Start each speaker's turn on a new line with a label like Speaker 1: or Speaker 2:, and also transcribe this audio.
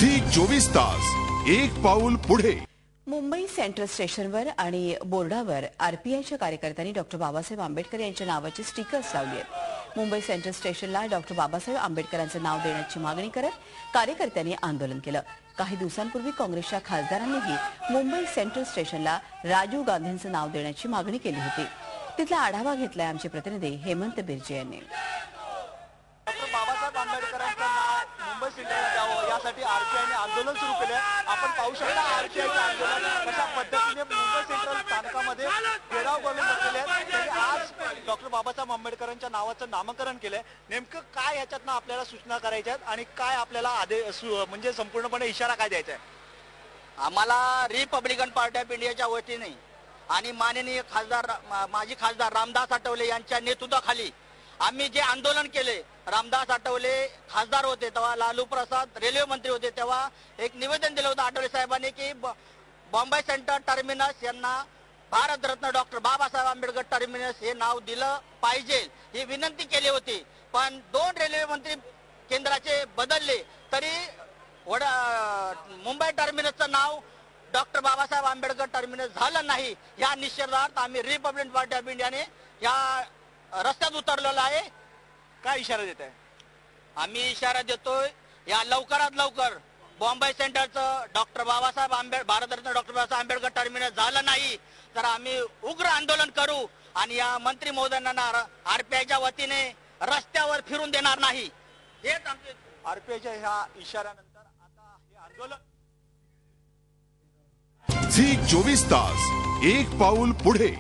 Speaker 1: Zee 24 तास एक पाऊल पुढे।
Speaker 2: मुंबई सेंट्रल स्टेशनवर आणि बोर्डावर आरपीआयच्या कार्यकर्त्यांनी डॉक्टर बाबासाहेब आंबेडकर यांच्या नावाची स्टिकर्स लावली आहेत। मुंबई सेंट्रल स्टेशनला डॉक्टर बाबासाहेब आंबेडकरांचं नाव देण्याची मागणी करत कार्यकर्त्यांनी आंदोलन केलं। काही दिवसांपूर्वी काँग्रेसच्या खासदारांनीही मुंबई सेंट्रल स्टेशनला राजीव गांधींचं नाव देण्याची मागणी केली होती। तिथला आढावा घेतलाय आमचे प्रतिनिधी हेमंत बिर्जे यांनी।
Speaker 3: डॉक्टर बाबासाहेब आंबेडकरांचं नाव मुंबई सेंट्रलला द्यावं यासाठी आरपीआयने आंदोलन सुरू केले। आपण पाहू शकता आरपीआयचे आंदोलन कशा पद्धतीने मुंबई सेंट्रल स्थानकामध्ये घेराव करून बसलेले आहेत। त्यांनी आज डॉक्टर बाबासाहेब आंबेडकरांच्या नावाचं नामकरण केलंय। नेमकं काय याच्यातनं आपल्याला सूचना करायच्या आहेत आणि काय आपल्याला आदेश म्हणजे संपूर्णपणे इशारा काय द्यायचा आहे?
Speaker 4: आम्हाला रिपब्लिकन पार्टी ऑफ इंडियाच्या वतीने आणि माननीय खासदार माजी खासदार रामदास आठवले यांच्या नेतृत्वाखाली आम्ही जे आंदोलन केले, रामदास आठवले खासदार होते तेव्हा, लालू प्रसाद रेल्वे मंत्री होते तेव्हा एक निवेदन दिलं होतं आठवले साहेबांनी की बॉम्बे सेंट्रल टर्मिनस यांना भारतरत्न डॉक्टर बाबासाहेब आंबेडकर टर्मिनस हे नाव दिलं पाहिजे ही विनंती केली होती। पण 2 रेल्वे मंत्री केंद्राचे बदलले तरी मुंबई टर्मिनसचं नाव डॉक्टर बाबासाहेब आंबेडकर टर्मिनस झालं नाही। या निषेधार्थ आम्ही रिपब्लिकन पार्टी ऑफ इंडियाने या रस्त्यात उतरलेला आहे।
Speaker 3: काय इशारा देत आहे?
Speaker 4: आम्ही इशारा देतोय या लवकरात लवकर बॉम्बे सेंटरचं doctor Babasaheb Bharat Ratna doctor Babasaheb Ambedkar terminus झालं नाही तर आम्ही उग्र आंदोलन करू आणि या मंत्री महोदयांना आरपीआयच्या वतीने रस्त्यावर फिरून देणार नाही। हेच आमचे
Speaker 3: आरपीआयच्या ह्या इशाऱ्यानंतर आता हे आंदोलन
Speaker 1: झी 24 तास एक पाऊल पुढे।